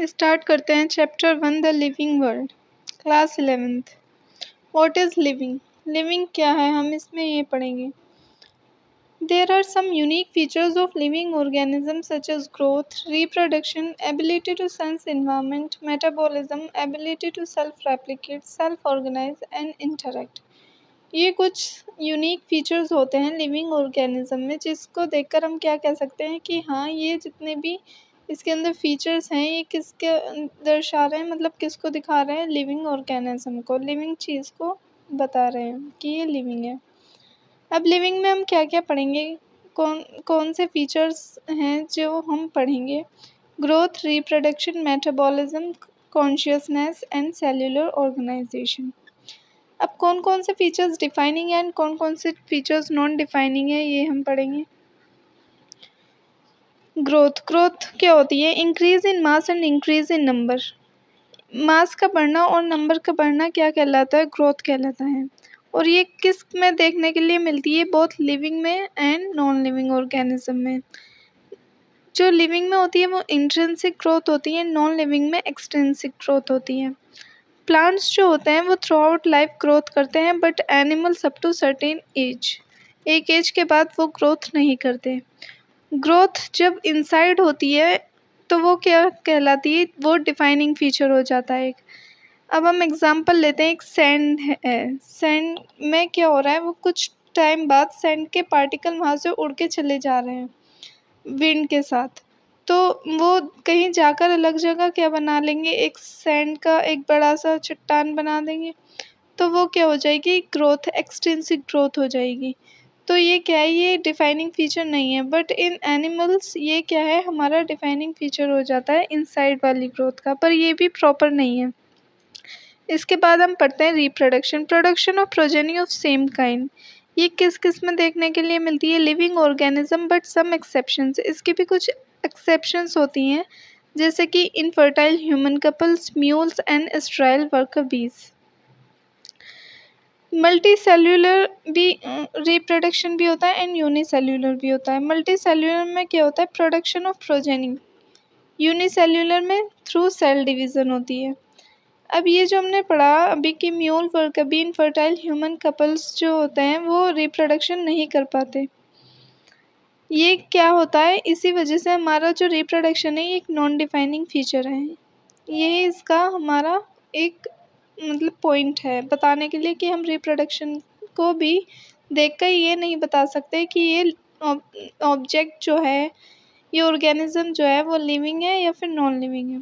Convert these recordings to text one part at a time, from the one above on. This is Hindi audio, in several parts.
स्टार्ट करते हैं chapter 1 the living world class 11th। What is living? Living क्या है, हम इसमें ये पढ़ेंगे। There are some unique features of living organism such as growth, reproduction, ability to sense environment, metabolism, ability to self replicate, self organize and interact. ये कुछ यूनिक फीचर्स होते हैं लिविंग ऑर्गेनिज्म में, जिसको देखकर हम क्या कह सकते हैं कि हाँ, ये जितने भी इसके अंदर फीचर्स हैं ये किसके दर्शा रहे हैं, मतलब किसको दिखा रहे हैं, लिविंग ऑर्गेनिज्म को, लिविंग चीज़ को बता रहे हैं कि ये लिविंग है। अब लिविंग में हम क्या क्या पढ़ेंगे, कौन कौन से फीचर्स हैं जो हम पढ़ेंगे। Growth, reproduction, metabolism, consciousness and cellular organization. अब कौन कौन से फीचर्स डिफाइनिंग है एंड कौन कौन से फीचर्स नॉन डिफाइनिंग है, ये हम पढ़ेंगे। ग्रोथ क्या होती है? Increase in mass and increase in number. Mass का बढ़ना और नंबर का बढ़ना क्या कहलाता है? ग्रोथ कहलाता है। और ये किस में देखने के लिए मिलती है? बोथ लिविंग में एंड नॉन लिविंग ऑर्गेनिज्म में। जो लिविंग में होती है वो इंट्रिंसिक ग्रोथ होती है, नॉन लिविंग में एक्सट्रिंसिक ग्रोथ होती है। प्लांट्स जो होते हैं वो थ्रू आउट लाइफ ग्रोथ करते हैं, but animals up to certain age, एक एज के बाद वो ग्रोथ नहीं करते। ग्रोथ जब इनसाइड होती है तो वो क्या कहलाती है? वो डिफाइनिंग फीचर हो जाता है एक। अब हम एग्जांपल लेते हैं, एक सैंड है, सैंड में क्या हो रहा है, वो कुछ टाइम बाद सैंड के पार्टिकल वहाँ से उड़ के चले जा रहे हैं विंड के साथ, तो वो कहीं जाकर अलग जगह क्या बना लेंगे, एक सैंड का एक बड़ा सा चट्टान बना देंगे, तो वो क्या हो जाएगी? ग्रोथ, एक्सटेंसिव ग्रोथ हो जाएगी। तो ये क्या है? ये डिफाइनिंग फीचर नहीं है, बट इन एनिमल्स ये क्या है? हमारा डिफाइनिंग फीचर हो जाता है इनसाइड वाली ग्रोथ का, पर ये भी प्रॉपर नहीं है। इसके बाद हम पढ़ते हैं reproduction, production of progeny of same kind. ये किस किस में देखने के लिए मिलती है? Living organism, but some exceptions, इसकी भी कुछ एक्सेप्शंस होती हैं, जैसे कि infertile human couples, mules and sterile worker bees. Multi cellular भी रिप्रोडक्शन भी होता है एंड यूनिसेल्यूलर भी होता है। मल्टी सेल्यूलर में क्या होता है? Production of progeny. यूनिसेल्यूलर में थ्रू सेल डिवीज़न होती है। अब ये जो हमने पढ़ा अभी कि mule worker bee, infertile human couples जो होते हैं वो रिप्रोडक्शन नहीं कर पाते। ये क्या होता है? इसी वजह से हमारा जो रिप्रोडक्शन है ये एक नॉन डिफाइनिंग फीचर है। ये इसका हमारा एक मतलब पॉइंट है बताने के लिए कि हम रिप्रोडक्शन को भी देखकर ये नहीं बता सकते कि ये ऑब्जेक्ट जो है, ये ऑर्गेनिज्म जो है वो लिविंग है या फिर नॉन लिविंग है।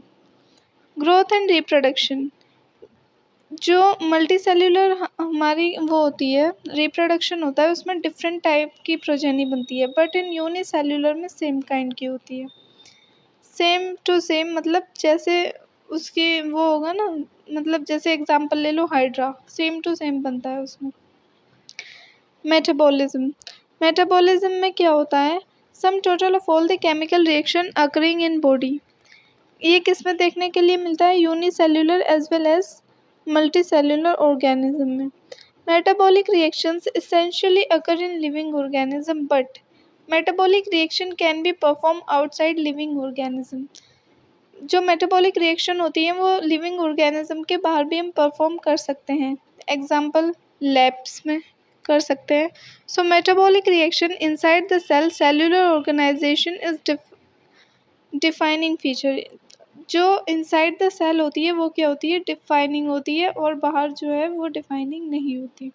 ग्रोथ एंड रिप्रोडक्शन, जो मल्टी सेल्यूलर हमारी वो होती है, रिप्रोडक्शन होता है, उसमें डिफरेंट टाइप की प्रोजेनी बनती है, बट इन यूनिसेल्यूलर में सेम काइंड की होती है। सेम टू सेम मतलब जैसे उसकी वो होगा ना, मतलब जैसे एग्जांपल ले लो हाइड्रा, सेम टू सेम बनता है उसमें। मेटाबॉलिज्म, मेटाबॉलिज्म में क्या होता है? Sum total of all the chemical reaction occurring in body. ये किस में देखने के लिए मिलता है? Unicellular as well as multicellular organism में। Metabolic reactions essentially occur in living organism, but metabolic reaction can be performed outside living organism। जो मेटाबॉलिक रिएक्शन होती है वो लिविंग ऑर्गेनिज्म के बाहर भी हम परफॉर्म कर सकते हैं, एग्जांपल लैब्स में कर सकते हैं। So metabolic reaction inside the cell, cellular organisation is defining feature. जो इनसाइड द सेल होती है वो क्या होती है? डिफाइनिंग होती है, और बाहर जो है वो डिफाइनिंग नहीं होती।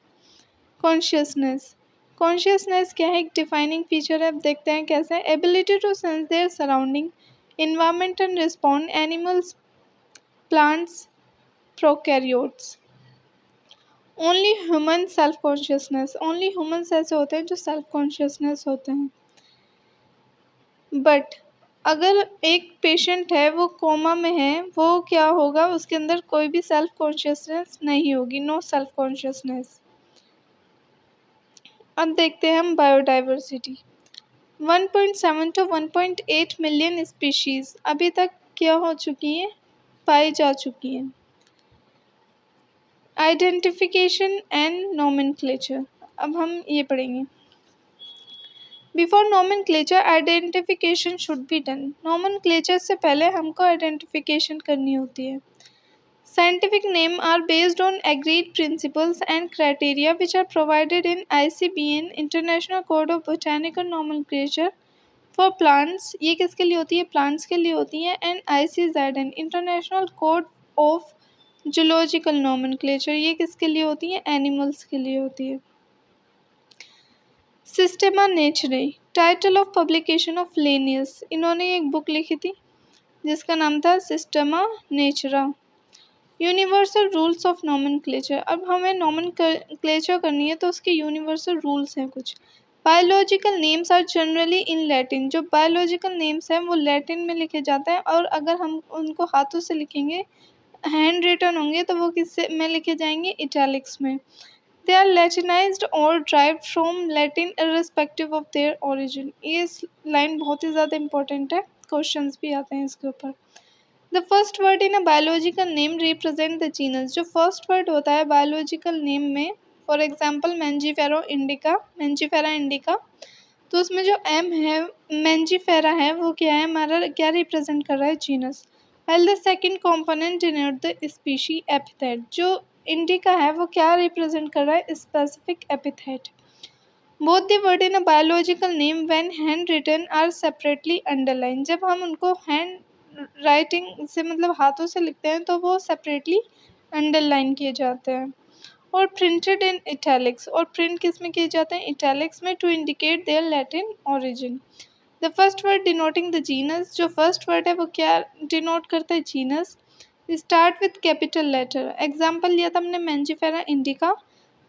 कॉन्शियसनेस, कॉन्शियसनेस क्या है? एक डिफाइनिंग फीचर है। अब देखते हैं कैसे। Ability to sense their surrounding, environment and respond, animals, plants, prokaryotes. Only human self consciousness, only humans ऐसे होते हैं जो सेल्फ कॉन्शियसनेस होते हैं। बट अगर एक पेशेंट है वो कोमा में है, वो क्या होगा? उसके अंदर कोई भी सेल्फ कॉन्शियसनेस नहीं होगी, नो सेल्फ कॉन्शियसनेस। अब देखते हैं हम बायोडाइवर्सिटी। 1.7 to 1.8 मिलियन स्पीशीज अभी तक क्या हो चुकी हैं? पाई जा चुकी हैं। आइडेंटिफिकेशन एंड नोमेनक्लेचर, अब हम ये पढ़ेंगे। Before nomenclature identification should be done. Nomenclature से पहले हमको आइडेंटिफिकेशन करनी होती है। Scientific names are based on agreed principles and criteria which are provided in ICBN International Code of Botanical Nomenclature for plants। ये किसके लिए होती है? प्लांट्स के लिए होती है। And ICZN International Code of Zoological Nomenclature, ये किसके लिए होती है? एनिमल्स के लिए होती है। Systema Naturae, title of publication of Linnaeus. इन्होंने एक बुक लिखी थी जिसका नाम था Systema Naturae. Universal rules of nomenclature. अब हमें नोमेनक्लेचर करनी है तो उसके यूनिवर्सल रूल्स हैं कुछ। Biological names are generally in Latin. जो बायोलॉजिकल नेम्स हैं वो लैटिन में लिखे जाते हैं, और अगर हम उनको हाथों से लिखेंगे, हैंड रिटन होंगे, तो वो किससे में लिखे जाएंगे? इटैलिक्स में। दे आर लैटिनाइज्ड और derived from Latin irrespective of their origin. ये लाइन बहुत ही ज़्यादा इंपॉर्टेंट है, क्वेश्चंस भी आते हैं इसके ऊपर। The first word in a biological name represent the genus. जो फर्स्ट वर्ड होता है बायोलॉजिकल नेम में, फॉर एग्जांपल मैंजीफेरा इंडिका, तो उसमें जो एम है, मैंजीफेरा है, वो क्या है हमारा? क्या रिप्रेजेंट कर रहा है? Genus. Well the second component denote the species epithet. जो इंडिका है वो क्या रिप्रेजेंट कर रहा है? Specific epithet. Both the word in a biological name when hand written are separately underline. जब हम उनको हैंड राइटिंग से मतलब हाथों से लिखते हैं तो वो सेपरेटली अंडरलाइन किए जाते हैं। और प्रिंटेड इन इटैलिक्स, और प्रिंट किस में किए जाते हैं? इटैलिक्स में, to indicate their Latin origin. The first word denoting the genus. जो फर्स्ट वर्ड है वो क्या डिनोट करता है? Genus. Start with capital letter. Example लिया था हमने मैंजीफेरा इंडिका,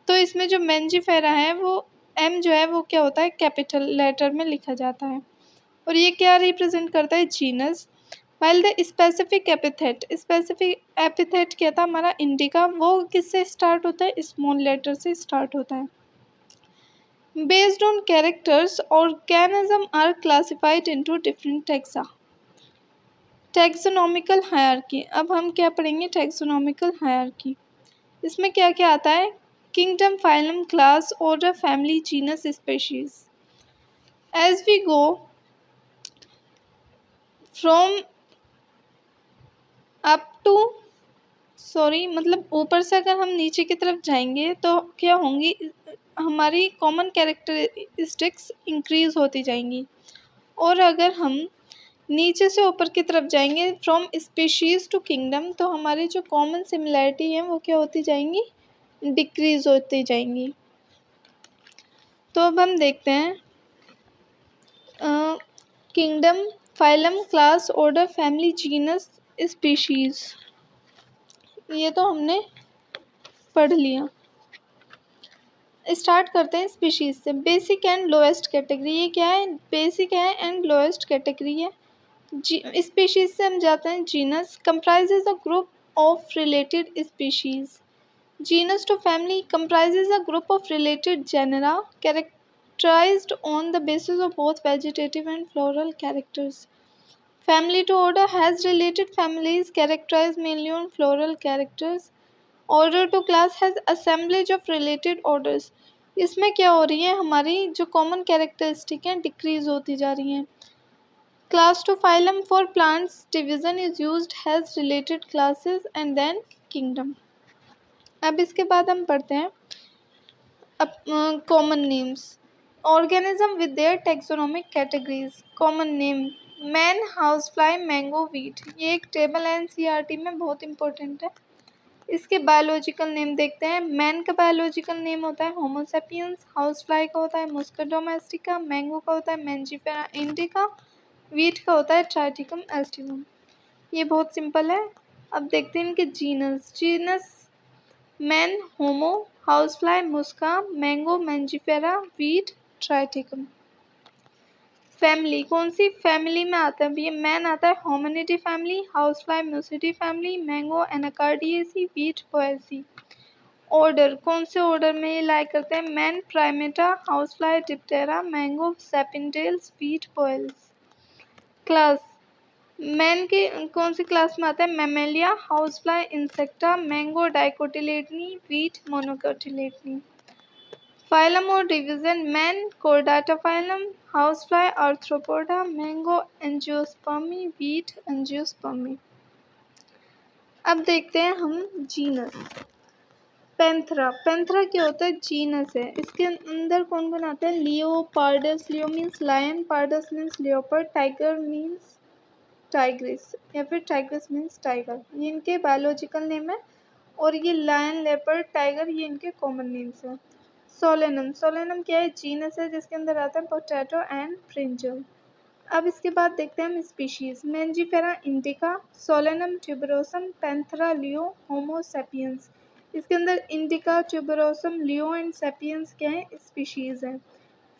तो इसमें जो मैंजीफेरा है वो एम जो है वो क्या होता है? कैपिटल लेटर में लिखा जाता है, और ये क्या रिप्रेजेंट करता है? Genus. While the specific epithet क्या था हमारा? इंडिका, वो किससे स्टार्ट होता है? स्मॉल लेटर से स्टार्ट होता है। Based on characters, organism are classified into different taxa. Taxonomical hierarchy. अब हम क्या पढ़ेंगे? Taxonomical hierarchy. इसमें क्या क्या आता है? Kingdom, phylum, class, order, family, genus, species. As we go from up to मतलब ऊपर से अगर हम नीचे की तरफ जाएंगे तो क्या होंगी? हमारी कॉमन कैरेक्टरिस्टिक्स इंक्रीज होती जाएंगी, और अगर हम नीचे से ऊपर की तरफ जाएंगे फ्रॉम स्पीशीज टू किंगडम, तो हमारी जो कॉमन सिमिलैरिटी है वो क्या होती जाएंगी? डिक्रीज होती जाएंगी। तो अब हम देखते हैं kingdom, phylum, class, order, family, genus, species. ये तो हमने पढ़ लिया। स्टार्ट करते हैं स्पीशीज से। Basic and lowest category. ये क्या है? बेसिक है एंड लोएस्ट कैटेगरी है। स्पीशीज से हम जाते हैं genus. Comprises a group of related species. Genus to family comprises a group of related genera characterized on the basis of both vegetative and floral characters. Family to order has related families characterized mainly on floral characters. Order to class has assemblage of related orders. इसमें क्या हो रही है? हमारी जो कॉमन कैरेक्टरिस्टिक हैं डिक्रीज होती जा रही हैं। Class to phylum for plants division is used has related classes and then kingdom. अब इसके बाद हम पढ़ते हैं common names. Organism with their taxonomic categories. Common name man, house fly, mango, wheat. ये एक टेबल है NCERT में, बहुत इंपॉर्टेंट है। इसके बायोलॉजिकल नेम देखते हैं। मैन का बायोलॉजिकल नेम होता है होमो सेपियंस, हाउस फ्लाई का होता है मुस्का डोमेस्टिका, मैंगो का होता है मैंजीफेरा इंडिका, वीट का होता है ट्राइटिकम एस्टिवम। ये बहुत सिंपल है। अब देखते हैं इनके जीनस मैन, होमो, हाउसफ्लाई, मुस्का, mango, Mangifera, wheat, Triticum. Family कौन सी फैमिली में आता है? ये मैन आता है Hominidae family, housefly Muscidae family, mango Anacardiaceae, wheat Poaceae. Order कौन से ऑर्डर में ये लाई करते हैं? Man Primata, housefly Diptera, mango Sapindales, wheat Poales. Class man के कौन सी क्लास में आता है? Mammalia, housefly Insecta, mango Dicotyledonae, wheat Monocotyledonae. Phylum और division man Chordata phylum, housefly Arthropoda, mango Angiospermae, wheat Angiospermae. अब देखते हैं हम जीनस। पैंथरा, पैंथरा क्या होता है? जीनस है। इसके अंदर कौन कौन आता है? Leo, pardus, Leo means lion, pardus means leopard, tiger means tigris या फिर टाइग्रिस मीन्स टाइगर। ये इनके बायोलॉजिकल नेम है और ये लायन, लेपर्ड, टाइगर ये इनके कॉमन नेम्स हैं। सोलेनम, सोलेनम क्या है? जीनस है जिसके अंदर आता है पोटैटो एंड ब्रिंजल। अब इसके बाद देखते हैं हम species. Mangifera indica, Solanum tuberosum, Panthera, leo, Homo sapiens. इसके अंदर indica, tuberosum, leo and sapiens क्या है? स्पीशीज है।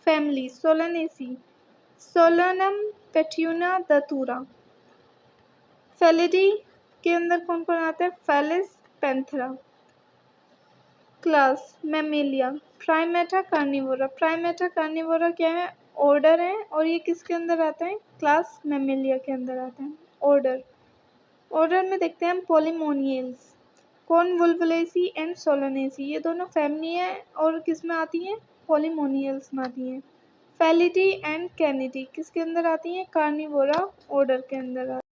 Family Solanaceae, Solanum, Petunia, Datura. Felidae के अंदर कौन कौन आता है? Felis, Panthera. Class Mammalia, Primata Carnivora, Primata Carnivora क्या है? ऑर्डर है और ये किसके अंदर आता है? क्लास मैमेलिया के अंदर आता है। ऑर्डर, ऑर्डर में देखते हैं हम पॉलीमोनियल्स, कॉनवोल्वुलेसी एंड सोलोनेसी, ये दोनों फैमिली है और किस में आती हैं? पॉलीमोनियल्स में आती हैं। फेलिडी एंड कैनिडी किसके अंदर आती हैं? कार्निवोरा ऑर्डर के अंदर आती हैं।